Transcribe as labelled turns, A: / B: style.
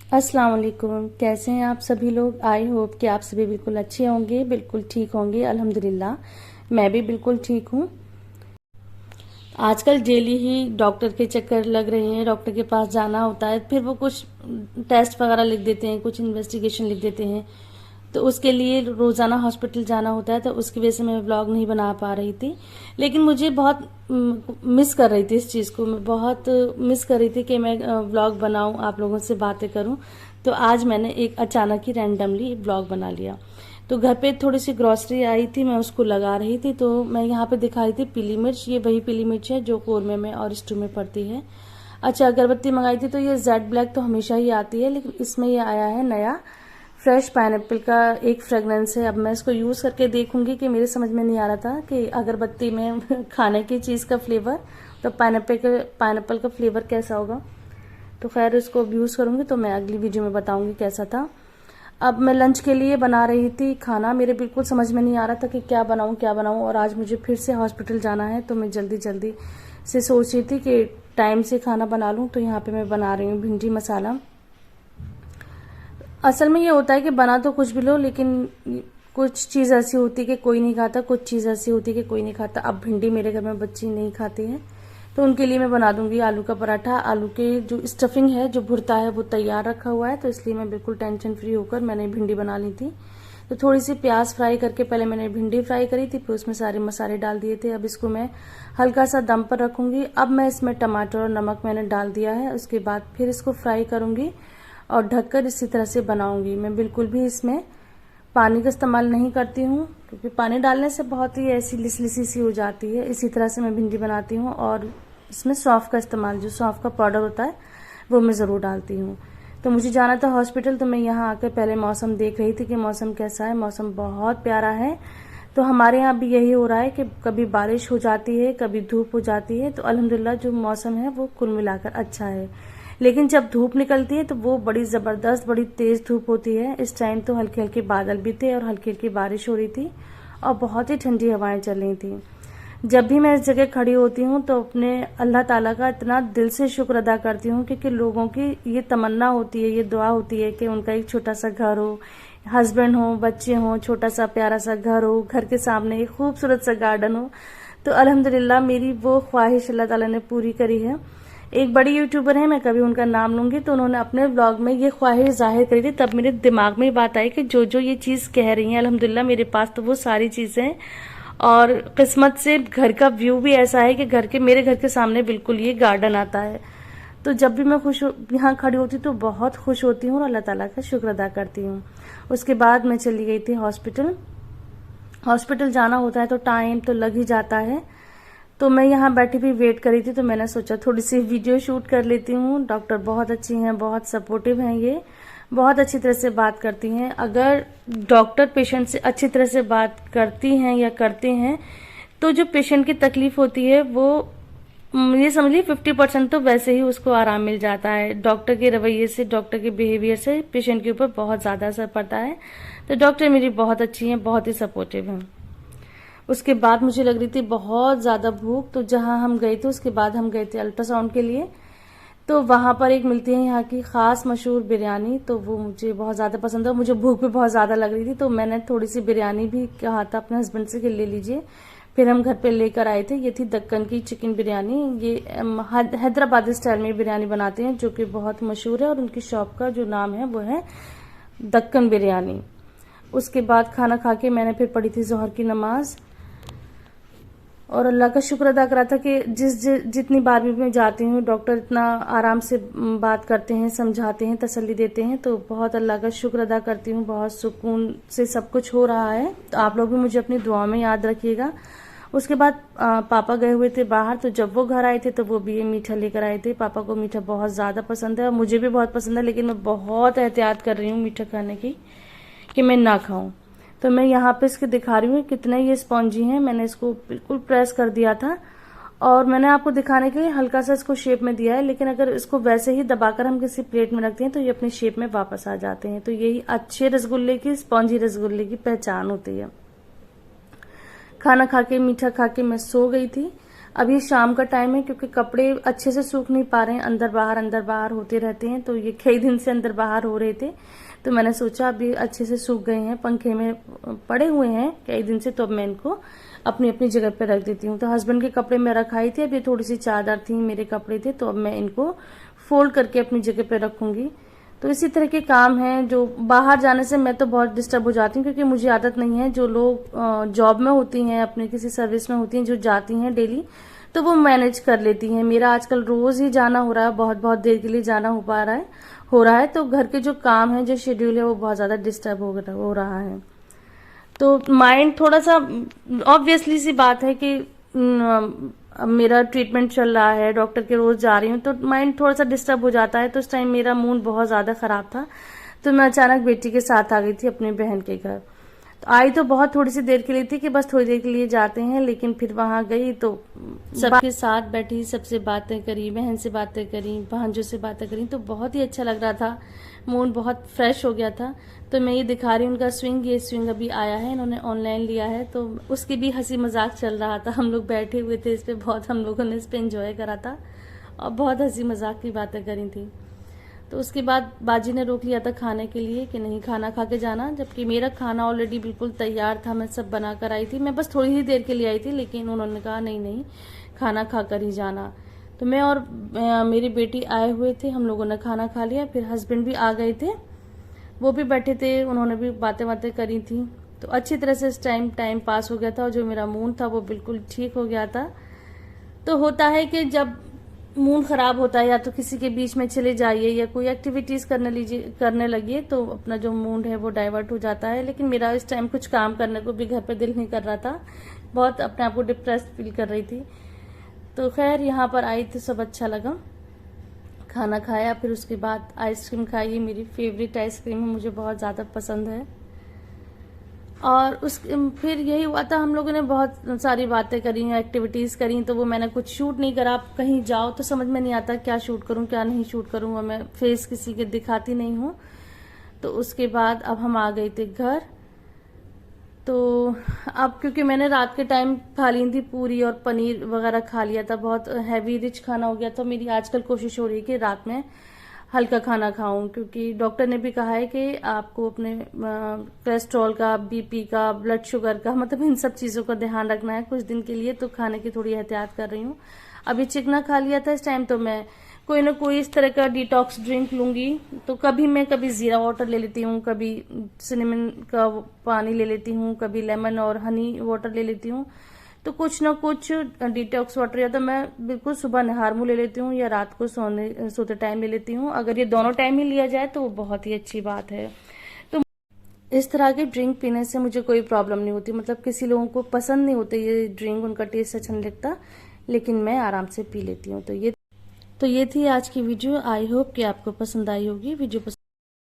A: अस्सलाम वालेकुम। कैसे हैं आप सभी लोग। आई होप कि आप सभी बिल्कुल अच्छे होंगे, बिल्कुल ठीक होंगे। अल्हम्दुलिल्लाह मैं भी बिल्कुल ठीक हूँ। आजकल डेली ही डॉक्टर के चक्कर लग रहे हैं, डॉक्टर के पास जाना होता है, फिर वो कुछ टेस्ट वगैरह लिख देते हैं, कुछ इन्वेस्टिगेशन लिख देते हैं, तो उसके लिए रोज़ाना हॉस्पिटल जाना होता है। तो उसकी वजह से मैं व्लॉग नहीं बना पा रही थी, लेकिन मुझे बहुत मिस कर रही थी इस चीज़ को। मैं बहुत मिस कर रही थी कि मैं व्लॉग बनाऊं, आप लोगों से बातें करूं। तो आज मैंने एक अचानक ही रैंडमली व्लॉग बना लिया। तो घर पे थोड़ी सी ग्रॉसरी आई थी, मैं उसको लगा रही थी, तो मैं यहाँ पे दिखा रही थी पीली मिर्च। ये वही पीली मिर्च है जो कौरमे में और स्टू में पड़ती है। अच्छा, अगरबत्ती मंगाई थी तो ये जेड ब्लैक तो हमेशा ही आती है, लेकिन इसमें ये आया है नया फ्रेश पाइनएप्पल का एक फ्रेगनेंस है। अब मैं इसको यूज़ करके देखूंगी कि मेरे समझ में नहीं आ रहा था कि अगरबत्ती में खाने की चीज़ का फ्लेवर, तो पाइनएप्पल का फ्लेवर कैसा होगा। तो खैर इसको यूज़ करूंगी, तो मैं अगली वीडियो में बताऊंगी कैसा था। अब मैं लंच के लिए बना रही थी खाना, मेरे बिल्कुल समझ में नहीं आ रहा था कि क्या बनाऊं। और आज मुझे फिर से हॉस्पिटल जाना है, तो मैं जल्दी जल्दी से सोच रही थी कि टाइम से खाना बना लूं। तो यहाँ पे मैं बना रही हूँ भिंडी मसाला। असल में ये होता है कि बना तो कुछ भी लो, लेकिन कुछ चीज़ ऐसी होती है कि कोई नहीं खाता, कुछ चीज़ ऐसी होती है कि कोई नहीं खाता। अब भिंडी मेरे घर में बच्ची नहीं खाती है, तो उनके लिए मैं बना दूंगी आलू का पराठा। आलू के जो स्टफिंग है, जो भुर्ता है, वो तैयार रखा हुआ है, तो इसलिए मैं बिल्कुल टेंशन फ्री होकर मैंने भिंडी बना ली थी। तो थोड़ी सी प्याज फ्राई करके पहले मैंने भिंडी फ्राई करी थी, फिर उसमें सारे मसाले डाल दिए थे। अब इसको मैं हल्का सा दम पर रखूंगी। अब मैं इसमें टमाटर और नमक मैंने डाल दिया है, उसके बाद फिर इसको फ्राई करूंगी और ढककर इसी तरह से बनाऊंगी। मैं बिल्कुल भी इसमें पानी का इस्तेमाल नहीं करती हूँ, क्योंकि पानी डालने से बहुत ही ऐसी लिसलिसी सी हो जाती है। इसी तरह से मैं भिंडी बनाती हूँ, और इसमें सौंफ का इस्तेमाल, जो सौंफ का पाउडर होता है, वो मैं ज़रूर डालती हूँ। तो मुझे जाना था हॉस्पिटल, तो मैं यहाँ आकर पहले मौसम देख रही थी कि मौसम कैसा है। मौसम बहुत प्यारा है। तो हमारे यहाँ भी यही हो रहा है कि कभी बारिश हो जाती है, कभी धूप हो जाती है। तो अल्हम्दुलिल्लाह जो मौसम है वो कुल मिलाकर अच्छा है। लेकिन जब धूप निकलती है तो वो बड़ी ज़बरदस्त, बड़ी तेज़ धूप होती है। इस टाइम तो हल्के हल्के बादल भी थे और हल्की हल्की बारिश हो रही थी, और बहुत ही ठंडी हवाएं चल रही थी। जब भी मैं इस जगह खड़ी होती हूँ तो अपने अल्लाह ताला का इतना दिल से शुक्र अदा करती हूँ, क्योंकि लोगों की ये तमन्ना होती है, ये दुआ होती है कि उनका एक छोटा सा घर हो, हस्बैंड हो, बच्चे हों, छोटा सा प्यारा सा घर हो, घर के सामने एक खूबसूरत सा गार्डन हो। तो अल्हम्दुलिल्लाह मेरी वो ख्वाहिश अल्लाह ताला ने पूरी करी है। एक बड़ी यूट्यूबर है, मैं कभी उनका नाम लूंगी, तो उन्होंने अपने व्लॉग में ये ख्वाहिश जाहिर करी थी। तब मेरे दिमाग में ये बात आई कि जो जो ये चीज़ कह रही हैं, अल्हम्दुलिल्लाह मेरे पास तो वो सारी चीज़ें हैं। और किस्मत से घर का व्यू भी ऐसा है कि मेरे घर के सामने बिल्कुल ये गार्डन आता है। तो जब भी मैं यहाँ खड़ी होती हूँ तो बहुत खुश होती हूँ और अल्लाह ताला का शुक्र अदा करती हूँ। उसके बाद मैं चली गई थी हॉस्पिटल। हॉस्पिटल जाना होता है तो टाइम तो लग ही जाता है। तो मैं यहाँ बैठी भी वेट करी थी, तो मैंने सोचा थोड़ी सी वीडियो शूट कर लेती हूँ। डॉक्टर बहुत अच्छी हैं, बहुत सपोर्टिव हैं, ये बहुत अच्छी तरह से बात करती हैं। अगर डॉक्टर पेशेंट से अच्छी तरह से बात करती हैं या करते हैं, तो जो पेशेंट की तकलीफ होती है वो ये समझिए 50% तो वैसे ही उसको आराम मिल जाता है। डॉक्टर के रवैये से, डॉक्टर के बिहेवियर से पेशेंट के ऊपर बहुत ज़्यादा असर पड़ता है। तो डॉक्टर मेरी बहुत अच्छी हैं, बहुत ही सपोर्टिव हैं। उसके बाद मुझे लग रही थी बहुत ज़्यादा भूख, तो जहाँ हम गए थे उसके बाद हम गए थे अल्ट्रासाउंड के लिए। तो वहाँ पर एक मिलती है यहाँ की ख़ास मशहूर बिरयानी, तो वो मुझे बहुत ज़्यादा पसंद है। मुझे भूख भी बहुत ज़्यादा लग रही थी, तो मैंने थोड़ी सी बिरयानी भी कहा था अपने हस्बैंड से कि ले लीजिए। फिर हम घर पे लेकर आए थे। ये थी दक्कन की चिकन बिरयानी। ये हैदराबादी स्टाइल में बिरयानी बनाते हैं, जो कि बहुत मशहूर है, और उनकी शॉप का जो नाम है वो है दक्कन बिरयानी। उसके बाद खाना खा के मैंने फिर पढ़ी थी ज़ोहर की नमाज, और अल्लाह का शुक्र अदा करा था कि जितनी बार भी मैं जाती हूँ डॉक्टर इतना आराम से बात करते हैं, समझाते हैं, तसल्ली देते हैं। तो बहुत अल्लाह का शुक्र अदा करती हूँ, बहुत सुकून से सब कुछ हो रहा है। तो आप लोग भी मुझे अपनी दुआ में याद रखिएगा। उसके बाद पापा गए हुए थे बाहर, तो जब वो घर आए थे तो वो भी ये मीठा लेकर आए थे। पापा को मीठा बहुत ज़्यादा पसंद है और मुझे भी बहुत पसंद है, लेकिन मैं बहुत एहतियात कर रही हूँ मीठा खाने की कि मैं ना खाऊं। तो मैं यहाँ पे इसके दिखा रही हूँ कितना ये स्पॉन्जी है। मैंने इसको बिल्कुल प्रेस कर दिया था, और मैंने आपको दिखाने के लिए हल्का सा इसको शेप में दिया है, लेकिन अगर इसको वैसे ही दबाकर हम किसी प्लेट में रखते हैं तो ये अपने शेप में वापस आ जाते हैं। तो यही अच्छे रसगुल्ले की, स्पॉन्जी रसगुल्ले की पहचान होती है। खाना खा के, मीठा खा के मैं सो गई थी। अभी शाम का टाइम है, क्योंकि कपड़े अच्छे से सूख नहीं पा रहे हैं, अंदर बाहर होते रहते हैं। तो ये कई दिन से अंदर बाहर हो रहे थे, तो मैंने सोचा अभी अच्छे से सूख गए हैं, पंखे में पड़े हुए हैं कई दिन से, तो अब मैं इनको अपनी अपनी जगह पे रख देती हूँ। तो हस्बैंड के कपड़े मैं रखाई थी, अभी थोड़ी सी चादर थी, मेरे कपड़े थे, तो अब मैं इनको फोल्ड करके अपनी जगह पे रखूंगी। तो इसी तरह के काम हैं। जो बाहर जाने से मैं तो बहुत डिस्टर्ब हो जाती हूँ, क्योंकि मुझे आदत नहीं है। जो लोग जॉब में होती हैं, अपने किसी सर्विस में होती हैं, जो जाती हैं डेली, तो वो मैनेज कर लेती हैं। मेरा आजकल रोज ही जाना हो रहा है, बहुत बहुत देर के लिए जाना हो रहा है। तो घर के जो काम है, जो शेड्यूल है, वो बहुत ज्यादा डिस्टर्ब हो रहा है। तो माइंड थोड़ा सा, ऑब्वियसली सी बात है कि मेरा ट्रीटमेंट चल रहा है, डॉक्टर के रोज जा रही हूँ, तो माइंड थोड़ा सा डिस्टर्ब हो जाता है। तो उस टाइम मेरा मूड बहुत ज्यादा खराब था, तो मैं अचानक बेटी के साथ आ गई थी अपनी बहन के घर। तो आई तो बहुत थोड़ी सी देर के लिए थी, कि बस थोड़ी देर के लिए जाते हैं, लेकिन फिर वहां गई तो सबके साथ बैठी, सबसे बातें करी, बहन से बातें करी, भांजों से बातें करी, तो बहुत ही अच्छा लग रहा था, मूड बहुत फ्रेश हो गया था। तो मैं ये दिखा रही हूँ उनका स्विंग, ये स्विंग अभी आया है, इन्होंने ऑनलाइन लिया है, तो उसकी भी हंसी मजाक चल रहा था। हम लोग बैठे हुए थे इस पे, बहुत हम लोगों ने इस पे एंजॉय करा था और बहुत हंसी मजाक की बातें करी थी। तो उसके बाद बाजी ने रोक लिया था खाने के लिए, कि नहीं खाना खा के जाना, जबकि मेरा खाना ऑलरेडी बिल्कुल तैयार था, मैं सब बना कर आई थी, मैं बस थोड़ी ही देर के लिए आई थी, लेकिन उन्होंने कहा नहीं नहीं खाना खा कर ही जाना। तो मैं और मेरी बेटी आए हुए थे, हम लोगों ने खाना खा लिया, फिर हस्बैंड भी आ गए थे, वो भी बैठे थे, उन्होंने भी बातें करी थी। तो अच्छी तरह से इस टाइम पास हो गया था, और जो मेरा मूड था वो बिल्कुल ठीक हो गया था। तो होता है कि जब मूड खराब होता है, या तो किसी के बीच में चले जाइए, या कोई एक्टिविटीज करने लगिए, तो अपना जो मूड है वो डाइवर्ट हो जाता है। लेकिन मेरा इस टाइम कुछ काम करने को भी घर पे दिल नहीं कर रहा था, बहुत अपने आप को डिप्रेस्ड फील कर रही थी। तो खैर यहाँ पर आई तो सब अच्छा लगा, खाना खाया, फिर उसके बाद आइसक्रीम खाई। ये मेरी फेवरेट आइसक्रीम है, मुझे बहुत ज़्यादा पसंद है। और फिर यही हुआ था, हम लोगों ने बहुत सारी बातें करी, एक्टिविटीज करी, तो वो मैंने कुछ शूट नहीं करा। आप कहीं जाओ तो समझ में नहीं आता क्या शूट करूं क्या नहीं शूट करूं, और मैं फेस किसी के दिखाती नहीं हूं। तो उसके बाद अब हम आ गए थे घर। तो अब क्योंकि मैंने रात के टाइम खा ली थी पूरी और पनीर वगैरह खा लिया था, बहुत हैवी रिच खाना हो गया था। मेरी आजकल कोशिश हो रही है कि रात में हल्का खाना खाऊं, क्योंकि डॉक्टर ने भी कहा है कि आपको अपने कोलेस्ट्रॉल का, बीपी का, ब्लड शुगर का, मतलब इन सब चीजों का ध्यान रखना है कुछ दिन के लिए। तो खाने की थोड़ी एहतियात कर रही हूँ। अभी चिकना खा लिया था इस टाइम, तो मैं कोई ना कोई इस तरह का डिटॉक्स ड्रिंक लूंगी। तो कभी जीरा वाटर ले लेती हूँ, कभी सिनेमन का पानी ले लेती हूँ, कभी लेमन और हनी वाटर ले लेती हूँ। तो कुछ ना कुछ डिटॉक्स वाटर या तो मैं बिल्कुल सुबह नहार मुंह ले लेती हूँ, या रात को सोते टाइम ले लेती हूँ। अगर ये दोनों टाइम ही लिया जाए तो बहुत ही अच्छी बात है। तो इस तरह के ड्रिंक पीने से मुझे कोई प्रॉब्लम नहीं होती, मतलब किसी लोगों को पसंद नहीं होते ये ड्रिंक, उनका टेस्ट अच्छा नहीं लगता, लेकिन मैं आराम से पी लेती हूँ। तो ये थी आज की वीडियो। आई होप कि आपको पसंद आई होगी। वीडियो